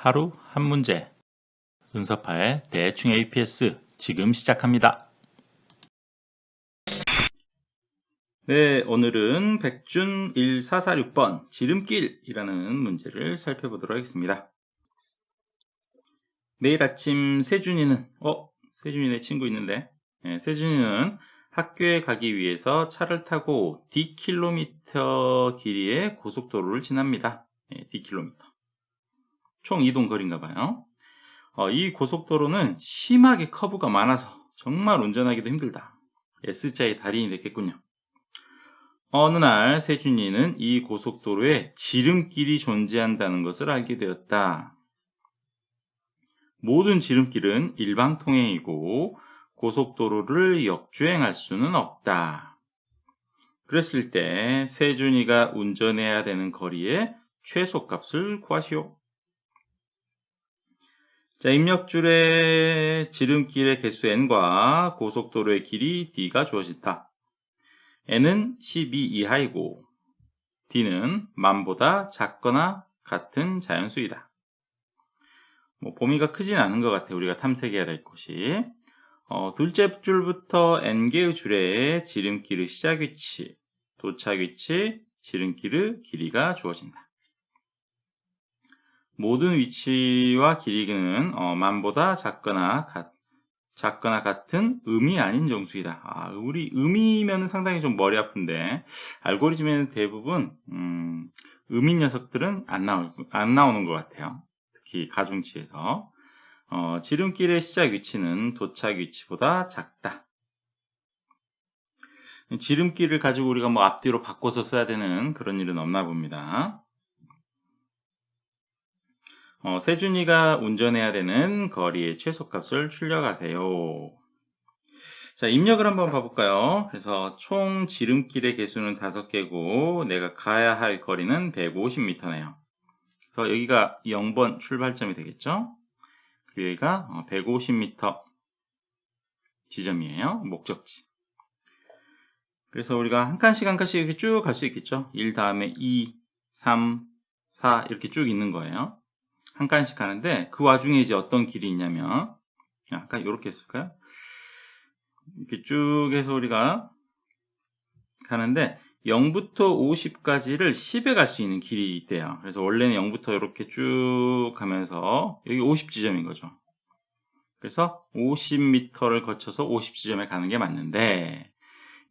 하루 한 문제 은서파의 대충 APS 지금 시작합니다. 네, 오늘은 백준 1446번 지름길이라는 문제를 살펴보도록 하겠습니다. 매일 아침 세준이는 세준이네 친구 있는데 세준이는 학교에 가기 위해서 차를 타고 D킬로미터 길이의 고속도로를 지납니다. D킬로미터. 총 이동 거리인가 봐요. 이 고속도로는 심하게 커브가 많아서 정말 운전하기도 힘들다. S자의 달인이 됐겠군요. 어느 날 세준이는 이 고속도로에 지름길이 존재한다는 것을 알게 되었다. 모든 지름길은 일방통행이고 고속도로를 역주행할 수는 없다. 그랬을 때 세준이가 운전해야 되는 거리의 최소값을 구하시오. 자, 입력줄에 지름길의 개수 n과 고속도로의 길이 d가 주어진다. n은 12 이하이고 d는 만보다 작거나 같은 자연수이다. 범위가 크진 않은 것 같아요. 우리가 탐색해야 될 곳이. 둘째 줄부터 n개의 줄에 지름길의 시작 위치, 도착 위치, 지름길의 길이가 주어진다. 모든 위치와 길이는 만보다 작거나 같은 음이 아닌 정수이다. 우리 음이면 상당히 좀 머리 아픈데 알고리즘에는 대부분 음인 녀석들은 안 나오는 것 같아요. 특히 가중치에서 지름길의 시작 위치는 도착 위치보다 작다. 지름길을 가지고 우리가 앞뒤로 바꿔서 써야 되는 그런 일은 없나 봅니다. 세준이가 운전해야 되는 거리의 최소값을 출력하세요. 자, 입력을 한번 봐볼까요? 그래서 총 지름길의 개수는 5개고 내가 가야 할 거리는 150m네요. 그래서 여기가 0번 출발점이 되겠죠? 그리고 여기가 150m 지점이에요. 목적지. 그래서 우리가 한 칸씩 이렇게 쭉 갈 수 있겠죠? 1 다음에 2, 3, 4 이렇게 쭉 있는 거예요. 한 칸씩 가는데 그 와중에 이제 어떤 길이 있냐면 아까 이렇게 했을까요? 이렇게 쭉 해서 우리가 가는데 0부터 50까지를 10에 갈 수 있는 길이 있대요. 그래서 원래는 0부터 이렇게 쭉 가면서 여기 50지점인 거죠. 그래서 50m를 거쳐서 50지점에 가는 게 맞는데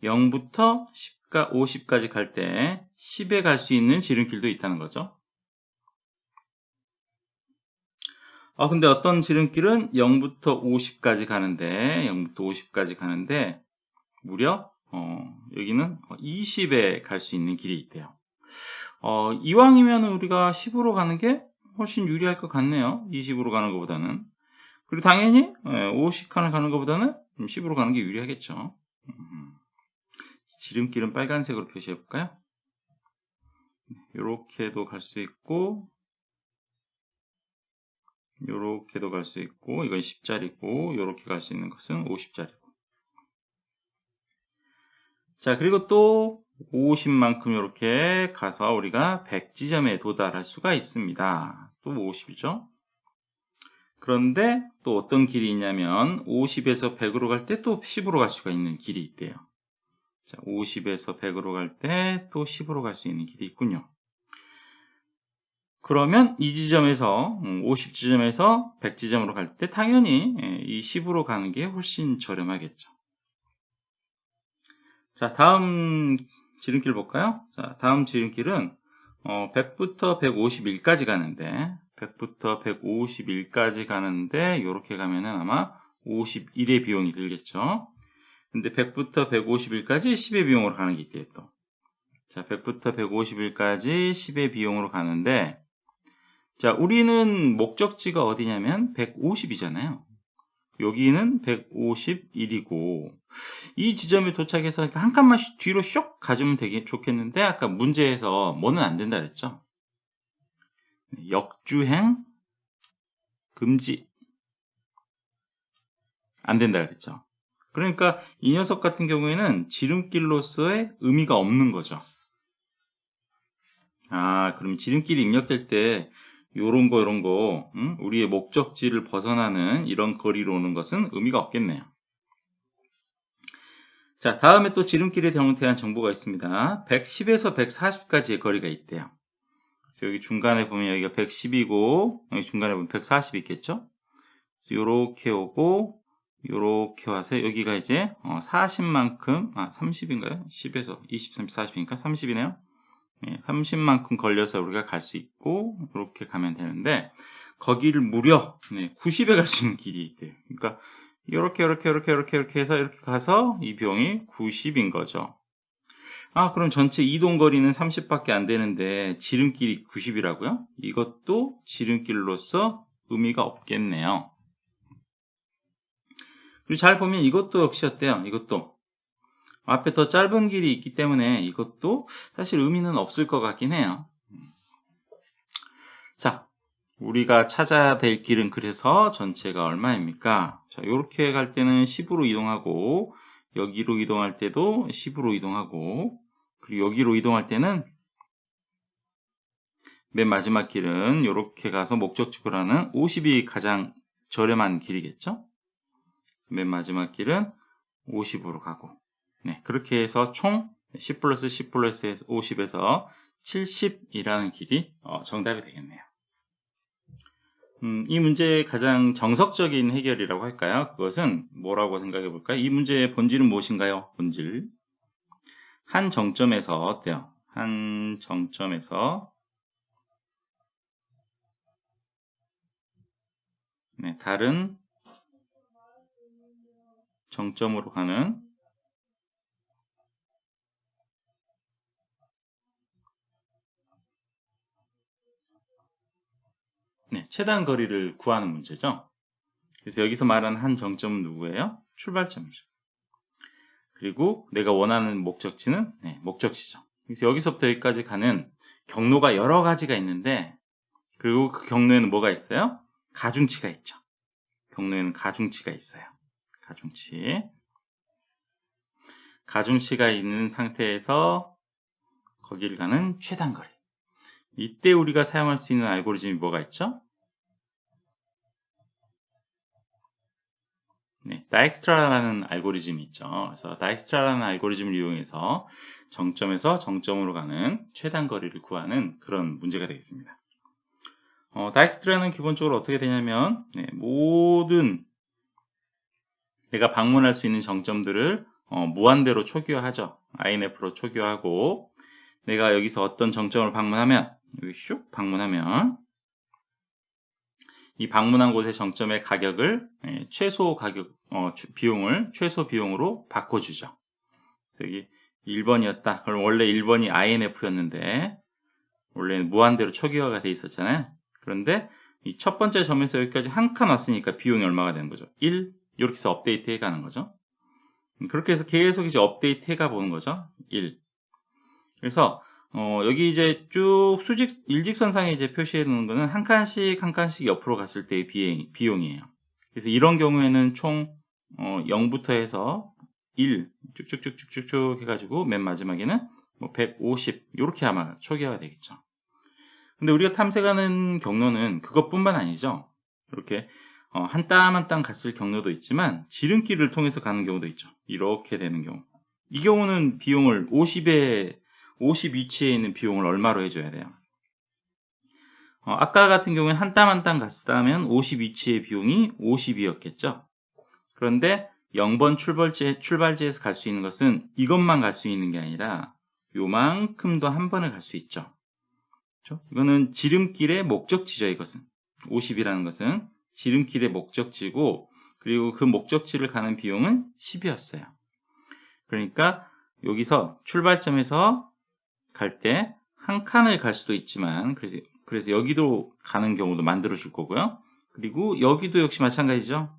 0부터 50까지 갈 때 10에 갈 수 있는 지름길도 있다는 거죠. 근데 어떤 지름길은 0부터 50까지 가는데 무려 여기는 20에 갈 수 있는 길이 있대요. 이왕이면 우리가 10으로 가는 게 훨씬 유리할 것 같네요. 20으로 가는 것보다는. 그리고 당연히 50칸을 가는 것보다는 10으로 가는 게 유리하겠죠. 지름길은 빨간색으로 표시해 볼까요? 이렇게도 갈 수 있고 이렇게도 갈 수 있고 이건 10짜리고 이렇게 갈 수 있는 것은 50짜리고. 자, 그리고 또 50만큼 이렇게 가서 우리가 100지점에 도달할 수가 있습니다. 또 50이죠. 그런데 또 어떤 길이 있냐면 50에서 100으로 갈 때 또 10으로 갈 수가 있는 길이 있대요. 자, 50에서 100으로 갈 때 또 10으로 갈 수 있는 길이 있군요. 그러면 이 지점에서 50지점에서 100지점으로 갈 때 당연히 이 10으로 가는 게 훨씬 저렴하겠죠. 자, 다음 지름길 볼까요? 자, 다음 지름길은 100부터 151까지 가는데 100부터 151까지 가는데 이렇게 가면은 아마 51의 비용이 들겠죠. 근데 100부터 151까지 10의 비용으로 가는 게 있대요 또. 자, 100부터 151까지 10의 비용으로 가는데 자, 우리는 목적지가 어디냐면 150이잖아요. 여기는 151이고 이 지점에 도착해서 한 칸만 뒤로 쇽 가주면 되게 좋겠는데 아까 문제에서 뭐는 안 된다 그랬죠. 역주행 금지 안 된다 그랬죠. 그러니까 이 녀석 같은 경우에는 지름길로서의 의미가 없는 거죠. 그럼 지름길이 입력될 때 요런 거, 우리의 목적지를 벗어나는 이런 거리로 오는 것은 의미가 없겠네요. 자, 다음에 또 지름길에 대한 정보가 있습니다. 110에서 140까지의 거리가 있대요. 그래서 여기 중간에 보면 여기가 110이고, 여기 중간에 보면 140 있겠죠? 요렇게 오고, 요렇게 와서 여기가 이제 40만큼, 30인가요? 10에서 20, 30, 40이니까 30이네요. 30만큼 걸려서 우리가 갈 수 있고, 이렇게 가면 되는데, 거기를 무려 90에 갈 수 있는 길이 있대요. 그러니까 이렇게 해서 이렇게 가서 이 비용이 90인 거죠. 그럼 전체 이동 거리는 30밖에 안 되는데 지름길이 90이라고요? 이것도 지름길로서 의미가 없겠네요. 그리고 잘 보면 이것도 역시 어때요? 이것도 앞에 더 짧은 길이 있기 때문에 이것도 사실 의미는 없을 것 같긴 해요. 자, 우리가 찾아야 될 길은 그래서 전체가 얼마입니까? 자, 이렇게 갈 때는 10으로 이동하고 여기로 이동할 때도 10으로 이동하고 그리고 여기로 이동할 때는 맨 마지막 길은 이렇게 가서 목적지로 하는 50이 가장 저렴한 길이겠죠? 맨 마지막 길은 50으로 가고 그렇게 해서 총 10 플러스 10 플러스 50에서 70이라는 길이 정답이 되겠네요. 이 문제의 가장 정석적인 해결이라고 할까요? 그것은 뭐라고 생각해 볼까요? 이 문제의 본질은 무엇인가요? 본질. 한 정점에서 어때요? 한 정점에서 다른 정점으로 가는 최단 거리를 구하는 문제죠. 그래서 여기서 말하는 한 정점은 누구예요? 출발점이죠. 그리고 내가 원하는 목적지는 목적지죠. 그래서 여기서부터 여기까지 가는 경로가 여러 가지가 있는데 그리고 그 경로에는 뭐가 있어요? 가중치가 있죠. 경로에는 가중치가 있어요. 가중치가 있는 상태에서 거기를 가는 최단 거리. 이때 우리가 사용할 수 있는 알고리즘이 뭐가 있죠? 다익스트라라는 알고리즘이 있죠. 그래서 다익스트라라는 알고리즘을 이용해서 정점에서 정점으로 가는 최단 거리를 구하는 그런 문제가 되겠습니다. 다익스트라는 기본적으로 어떻게 되냐면 모든 내가 방문할 수 있는 정점들을 무한대로 초기화하죠. INF로 초기화하고 내가 여기서 어떤 정점을 방문하면 여기 슉 방문하면 이 방문한 곳의 정점의 가격을 최소 비용을 최소 비용으로 바꿔주죠. 그래서 여기 1번이었다. 그럼 원래 1번이 INF였는데 원래는 무한대로 초기화가 돼 있었잖아요. 그런데 이 첫 번째 점에서 여기까지 한 칸 왔으니까 비용이 얼마가 되는 거죠? 1 이렇게 해서 업데이트 해 가는 거죠. 그렇게 해서 계속 이제 업데이트 해 가 보는 거죠. 1. 그래서 여기 이제 쭉 일직선상에 이제 표시해 놓은 거는 한 칸씩 옆으로 갔을 때의 비용이에요. 그래서 이런 경우에는 총 0부터 해서 1 쭉쭉쭉쭉쭉 해가지고 맨 마지막에는 뭐 150 이렇게 아마 초기화가 되겠죠. 근데 우리가 탐색하는 경로는 그것뿐만 아니죠. 이렇게 한 땀 한 땀 갔을 경로도 있지만 지름길을 통해서 가는 경우도 있죠. 이렇게 되는 경우. 이 경우는 비용을 50 위치에 있는 비용을 얼마로 해줘야 돼요? 아까 같은 경우에 한 땀 한 땀 갔다면 50 위치의 비용이 50이었겠죠. 그런데 0번 출발지에서 갈 수 있는 것은 이것만 갈 수 있는 게 아니라 요만큼 더 한 번을 갈 수 있죠. 그렇죠? 이거는 지름길의 목적지죠. 이것은 50이라는 것은 지름길의 목적지고 그리고 그 목적지를 가는 비용은 10이었어요. 그러니까 여기서 출발점에서 갈 때 한 칸을 갈 수도 있지만 그래서 여기도 가는 경우도 만들어 줄 거고요. 그리고 여기도 역시 마찬가지죠.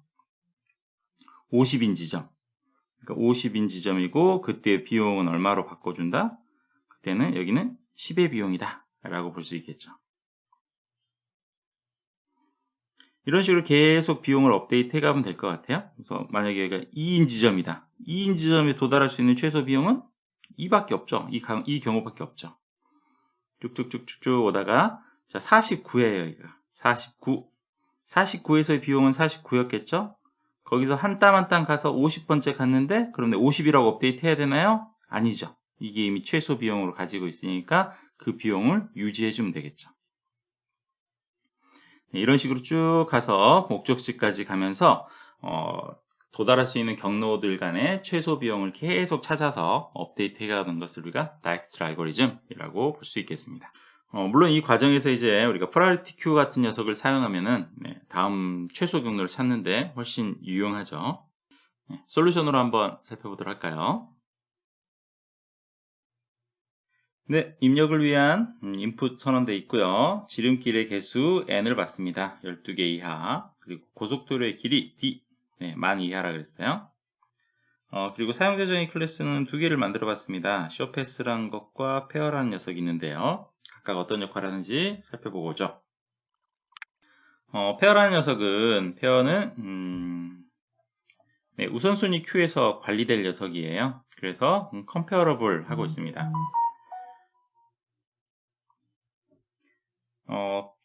50인 지점. 그러니까 50인 지점이고 그때 비용은 얼마로 바꿔준다? 그때는 여기는 10의 비용이다 라고 볼 수 있겠죠. 이런 식으로 계속 비용을 업데이트 해가면 될 것 같아요. 그래서 만약에 여기가 2인 지점이다. 2인 지점에 도달할 수 있는 최소 비용은 2밖에 없죠. 이 경우밖에 없죠. 쭉쭉쭉쭉 오다가 자, 49예요, 여기가. 49. 49에서의 비용은 49였겠죠? 거기서 한 땀 한 땀 가서 50번째 갔는데, 그런데 50이라고 업데이트 해야 되나요? 아니죠. 이게 이미 최소 비용으로 가지고 있으니까 그 비용을 유지해주면 되겠죠. 네, 이런 식으로 쭉 가서 목적지까지 가면서 도달할 수 있는 경로들 간의 최소 비용을 계속 찾아서 업데이트 해가는 것을 우리가 다익스트라 알고리즘이라고 볼 수 있겠습니다. 물론 이 과정에서 이제 우리가 프라이오리티 큐 같은 녀석을 사용하면은 다음 최소 경로를 찾는데 훨씬 유용하죠. 솔루션으로 한번 살펴보도록 할까요? 네, 입력을 위한 인풋 선언되어 있고요. 지름길의 개수 n을 받습니다. 12개 이하. 그리고 고속도로의 길이 d, 만 이하라 그랬어요. 그리고 사용자 정의 클래스는 두 개를 만들어 봤습니다. 쇼패스라는 것과 페어라는 녀석이 있는데요. 각각 어떤 역할을 하는지 살펴보고 오죠. 페어라는 녀석은, 페어는 우선순위 큐에서 관리될 녀석이에요. 그래서 comparable 하고 있습니다.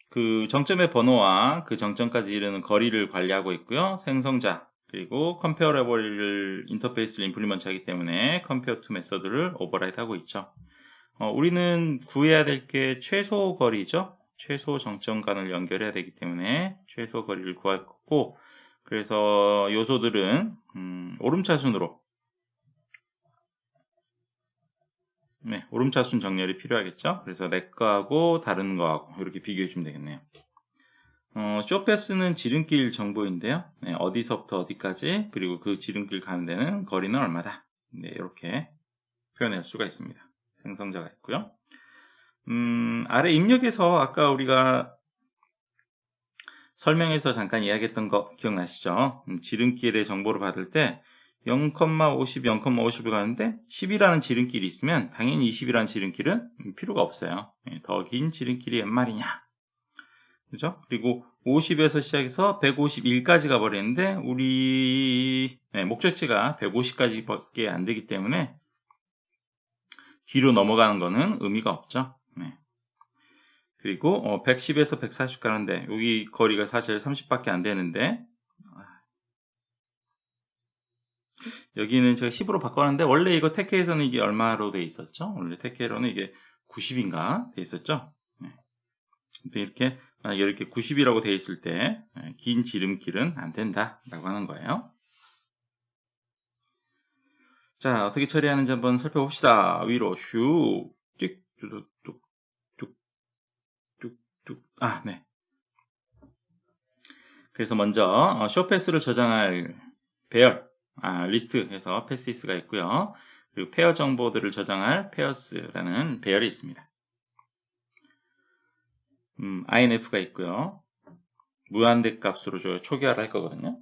그 정점의 번호와 그 정점까지 이르는 거리를 관리하고 있고요. 생성자, 그리고 comparable을 인터페이스를 임플리먼트 하기 때문에 compare to 메서드를 오버라이드 하고 있죠. 우리는 구해야 될 게 최소 거리죠. 최소 정점간을 연결해야 되기 때문에 최소 거리를 구할 거고, 그래서 요소들은 오름차순으로 오름차순 정렬이 필요하겠죠. 그래서 내 거하고 다른 거하고 이렇게 비교해 주면 되겠네요. 쇼패스는 지름길 정보인데요. 어디서부터 어디까지, 그리고 그 지름길 가는 데는 거리는 얼마다. 이렇게 표현할 수가 있습니다. 생성자가 있고요. 아래 입력에서 아까 우리가 설명에서 잠깐 이야기했던 거 기억나시죠? 지름길의 정보를 받을 때 0,50, 0,50을 가는데 10이라는 지름길이 있으면 당연히 20이라는 지름길은 필요가 없어요. 더 긴 지름길이 웬 말이냐? 그죠? 그리고 50에서 시작해서 151까지 가버리는데 우리 목적지가 150까지밖에 안 되기 때문에 뒤로 넘어가는 거는 의미가 없죠. 그리고 110에서 140 가는데 여기 거리가 사실 30밖에 안 되는데 여기는 제가 10으로 바꿨는데 원래 이거 테크에서는 이게 얼마로 돼 있었죠? 원래 테크로는 이게 90인가 돼 있었죠? 이렇게 만약에 이렇게 90이라고 돼 있을 때 긴 지름길은 안 된다 라고 하는 거예요. 자, 어떻게 처리하는지 한번 살펴봅시다. 위로 슉 뚝뚝뚝뚝뚝뚝. 네. 그래서 먼저 쇼패스를 저장할 배열 리스트에서 패시스가 있고요. 그리고 페어 정보들을 저장할 페어스라는 배열이 있습니다. INF가 있고요. 무한대 값으로 초기화를 할 거거든요.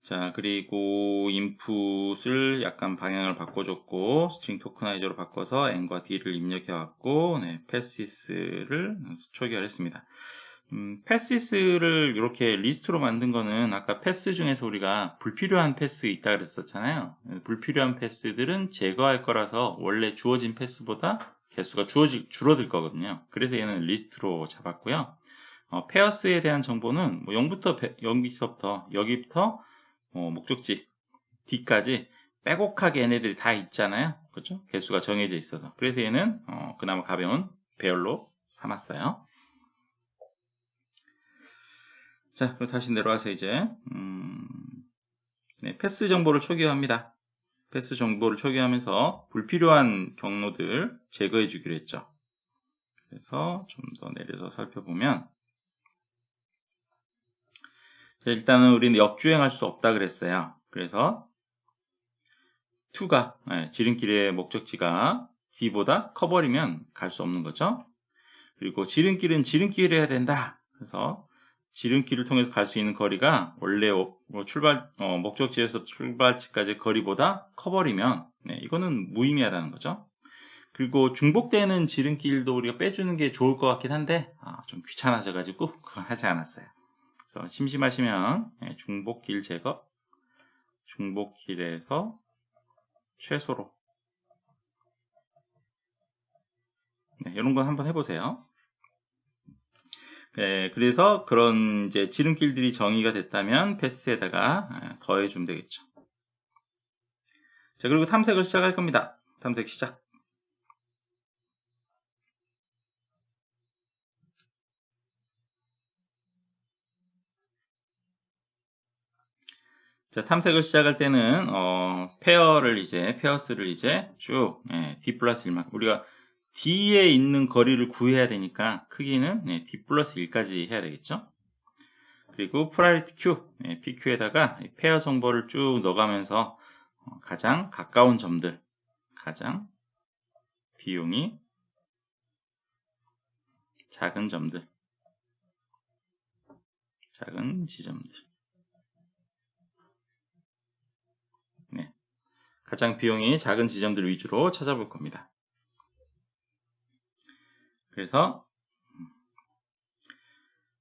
자, 그리고 인풋을 약간 방향을 바꿔줬고 스트링 토커나이저로 바꿔서 n과 d를 입력해왔고 패시스를 초기화를 했습니다. 패시스를 이렇게 리스트로 만든 거는 아까 패스 중에서 우리가 불필요한 패스 있다 그랬었잖아요. 불필요한 패스들은 제거할 거라서 원래 주어진 패스보다 개수가 줄어들 거거든요. 그래서 얘는 리스트로 잡았고요. 페어스에 대한 정보는 0부터 여기부터 목적지 D까지 빼곡하게 얘네들이 다 있잖아요. 그렇죠? 개수가 정해져 있어서. 그래서 얘는 그나마 가벼운 배열로 삼았어요. 자, 그럼 다시 내려와서 이제 패스 정보를 초기화합니다. 패스 정보를 초기화하면서 불필요한 경로들 제거해 주기로 했죠. 그래서 좀 더 내려서 살펴보면 일단은 우리는 역주행할 수 없다 그랬어요. 그래서 to가 지름길의 목적지가 D보다 커버리면 갈 수 없는 거죠. 그리고 지름길은 지름길을 해야 된다. 그래서 지름길을 통해서 갈 수 있는 거리가 원래 목적지에서 출발지까지 거리보다 커버리면 이거는 무의미하다는 거죠. 그리고 중복되는 지름길도 우리가 빼주는 게 좋을 것 같긴 한데 좀 귀찮아져가지고 그건 하지 않았어요. 그래서 심심하시면 중복길 제거, 중복길에서 최소로 네, 이런 건 한번 해보세요. 네, 그래서 그런 이제 지름길들이 정의가 됐다면 패스에다가 더해주면 되겠죠. 자, 그리고 탐색을 시작할 겁니다. 탐색 시작. 자, 탐색을 시작할 때는 페어스를 이제 쭉 D 플러스 1만 우리가 D에 있는 거리를 구해야 되니까 크기는 D 플러스 1까지 해야 되겠죠. 그리고 프라이어리티 Q, PQ에다가 페어 정보를 쭉 넣어가면서 가장 가까운 점들, 가장 비용이 작은 점들, 작은 지점들, 네, 가장 비용이 작은 지점들 위주로 찾아볼 겁니다. 그래서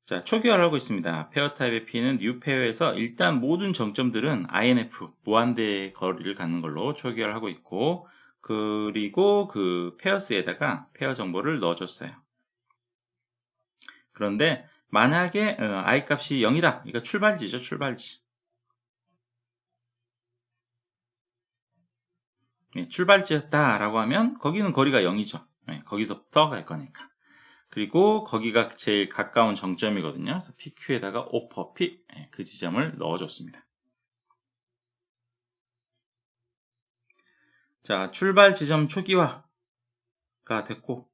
자, 초기화를 하고 있습니다. 페어 타입의 P는 new 페어에서 일단 모든 정점들은 INF, 무한대의 거리를 갖는 걸로 초기화를 하고 있고, 그리고 그 페어스에다가 페어 정보를 넣어줬어요. 그런데 만약에 I 값이 0이다. 이거 출발지죠, 출발지. 네, 출발지였다라고 하면 거기는 거리가 0이죠. 네, 거기서부터 갈 거니까. 그리고 거기가 제일 가까운 정점이거든요. 그래서 PQ에다가 오퍼 P 그 지점을 넣어줬습니다. 자, 출발 지점 초기화가 됐고,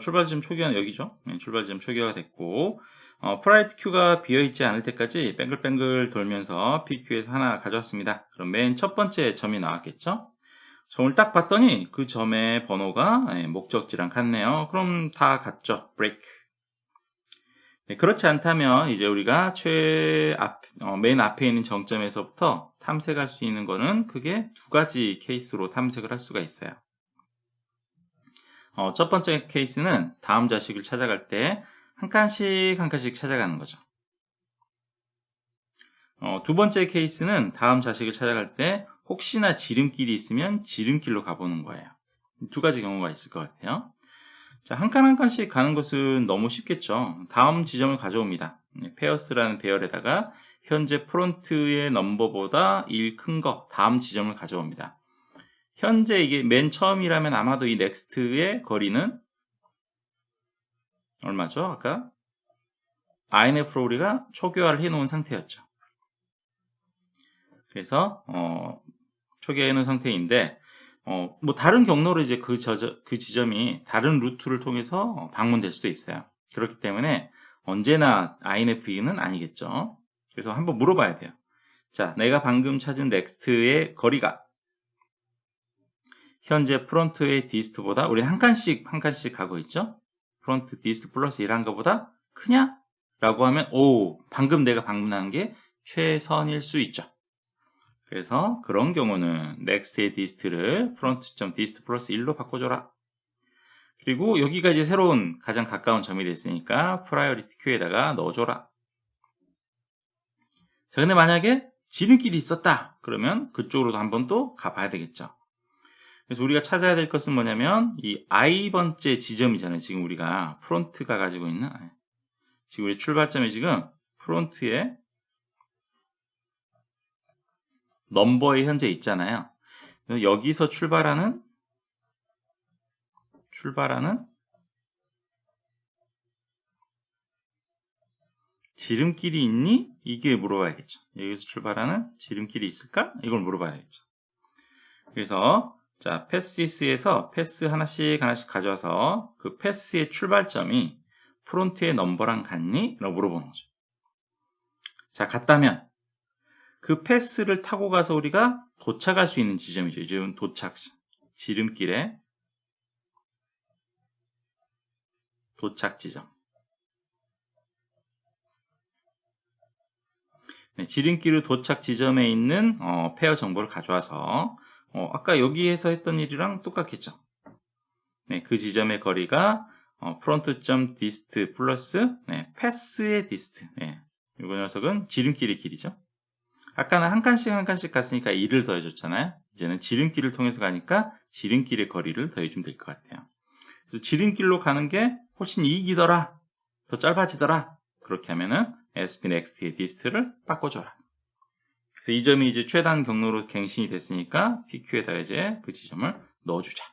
출발 지점 초기화는 여기죠. 출발 지점 초기화가 됐고, 프라이트 Q가 비어있지 않을 때까지 뱅글뱅글 돌면서 PQ에서 하나 가져왔습니다. 그럼 맨 첫 번째 점이 나왔겠죠? 점을 딱 봤더니 그 점의 번호가 목적지랑 같네요. 그럼 다 같죠. 브레이크. 네, 그렇지 않다면 이제 우리가 맨 앞에 있는 정점에서부터 탐색할 수 있는 거는 크게 두 가지 케이스로 탐색을 할 수가 있어요. 첫 번째 케이스는 다음 자식을 찾아갈 때 한 칸씩 한 칸씩 찾아가는 거죠. 두 번째 케이스는 다음 자식을 찾아갈 때 혹시나 지름길이 있으면 지름길로 가보는 거예요. 두 가지 경우가 있을 것 같아요. 자, 한 칸 한 칸씩 가는 것은 너무 쉽겠죠. 다음 지점을 가져옵니다. 페어스라는 배열에다가 현재 프론트의 넘버보다 1 큰 거, 다음 지점을 가져옵니다. 현재 이게 맨 처음이라면 아마도 이 넥스트의 거리는 얼마죠? 아까 INF로 우리가 초기화를 해놓은 상태였죠. 그래서 초기화해 놓은 상태인데 뭐 다른 경로로 이제 그 지점이 다른 루트를 통해서 방문될 수도 있어요. 그렇기 때문에 언제나 INF는 아니겠죠. 그래서 한번 물어봐야 돼요. 자, 내가 방금 찾은 넥스트의 거리가 현재 프론트의 디스트보다 우리 한 칸씩 가고 있죠. 프론트 디스트 플러스 1한 것보다 크냐? 라고 하면 방금 내가 방문한 게 최선일 수 있죠. 그래서 그런 경우는 next의 dist를 front.dist 플러스 1로 바꿔줘라. 그리고 여기가 이제 새로운 가장 가까운 점이 됐으니까 priority queue에다가 넣어줘라. 자, 근데 만약에 지름길이 있었다. 그러면 그쪽으로도 한번 또 가봐야 되겠죠. 그래서 우리가 찾아야 될 것은 뭐냐면 이 i번째 지점이잖아요. 지금 우리가 프론트가 가지고 있는 지금 우리 출발점이 지금 프론트에 넘버에 현재 있잖아요. 여기서 출발하는 지름길이 있니? 이게 물어봐야겠죠. 여기서 출발하는 지름길이 있을까? 이걸 물어봐야겠죠. 그래서 자, 패스에서 패스 하나씩 가져와서 그 패스의 출발점이 프론트의 넘버랑 같니? 라고 물어보는 거죠. 자, 같다면 그 패스를 타고 가서 우리가 도착할 수 있는 지점이죠. 이제 지름길의 도착 지점. 네, 지름길 도착 지점에 있는 페어 정보를 가져와서 아까 여기에서 했던 일이랑 똑같겠죠. 네, 그 지점의 거리가 front.dist 플러스 패스의 dist. 네, 이 녀석은 지름길의 길이죠. 아까는 한 칸씩 갔으니까 2를 더해줬잖아요. 이제는 지름길을 통해서 가니까 지름길의 거리를 더해주면 될 것 같아요. 그래서 지름길로 가는 게 훨씬 이익이더라, 더 짧아지더라. 그렇게 하면은 SP 넥스트의 디스트를 바꿔줘라. 그래서 이 점이 이제 최단 경로로 갱신이 됐으니까 PQ에다가 이제 그 지점을 넣어주자.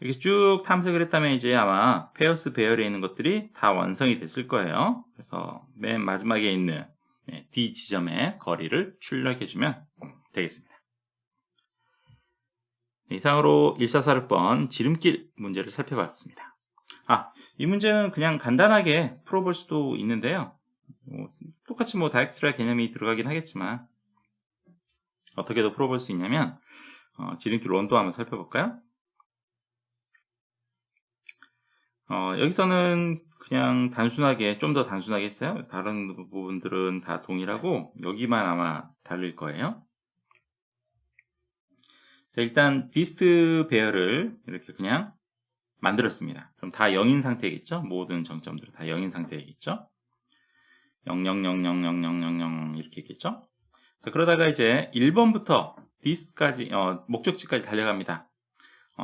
이렇게 쭉 탐색을 했다면 이제 아마 페어스 배열에 있는 것들이 다 완성이 됐을 거예요. 그래서 맨 마지막에 있는 D 지점의 거리를 출력해주면 되겠습니다. 이상으로 1446번 지름길 문제를 살펴봤습니다. 이 문제는 그냥 간단하게 풀어볼 수도 있는데요. 똑같이 뭐 다엑스트라 개념이 들어가긴 하겠지만 어떻게 더 풀어볼 수 있냐면 지름길 원도 한번 살펴볼까요? 여기서는 그냥 단순하게, 좀 더 단순하게 했어요. 다른 부분들은 다 동일하고 여기만 아마 다를 거예요. 자, 일단 디스트 배열을 이렇게 그냥 만들었습니다. 그럼 다 0인 상태겠죠? 모든 정점들은 다 0인 상태겠죠? 0, 0, 0, 0, 0, 0, 0, 0 이렇게 있겠죠? 자, 그러다가 이제 1번부터 디스트까지, 목적지까지 달려갑니다.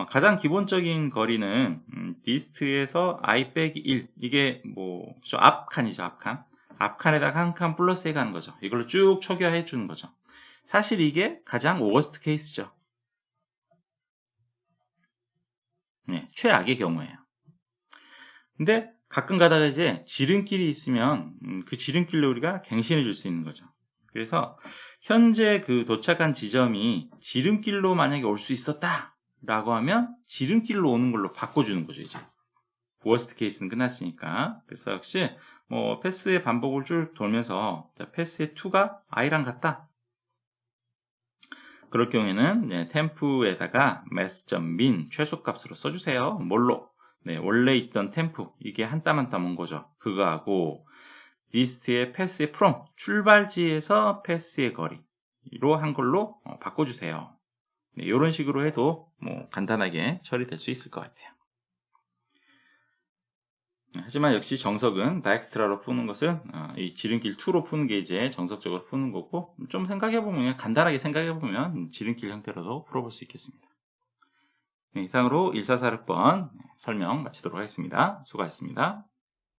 가장 기본적인 거리는 디스트에서 i 빼기 1, 이게 뭐 앞칸이죠. 앞칸에다가 한 칸 플러스 해가는 거죠. 이걸로 쭉 초기화해 주는 거죠. 사실 이게 가장 워스트 케이스죠. 네, 최악의 경우예요. 근데 가끔 가다가 이제 지름길이 있으면 그 지름길로 우리가 갱신해 줄 수 있는 거죠. 그래서 현재 그 도착한 지점이 지름길로 만약에 올 수 있었다 라고 하면 지름길로 오는 걸로 바꿔주는 거죠. 이제 워스트 케이스는 끝났으니까. 그래서 역시 뭐 패스의 반복을 쭉 돌면서 패스의 2가 i랑 같다, 그럴 경우에는 템프에다가 mass.min 최소값으로 써주세요. 뭘로? 원래 있던 템프, 이게 한 땀 한 땀 온 거죠. 그거하고 디스트의 패스의 from, 출발지에서 패스의 거리로 한 걸로 바꿔주세요. 이런 식으로 해도 뭐 간단하게 처리될 수 있을 것 같아요. 하지만 역시 정석은 다엑스트라로 푸는 것은 이 지름길 2로 푸는 게 이제 정석적으로 푸는 거고, 좀 생각해보면, 간단하게 생각해보면 지름길 형태로도 풀어볼 수 있겠습니다. 이상으로 1446번 설명 마치도록 하겠습니다. 수고하셨습니다.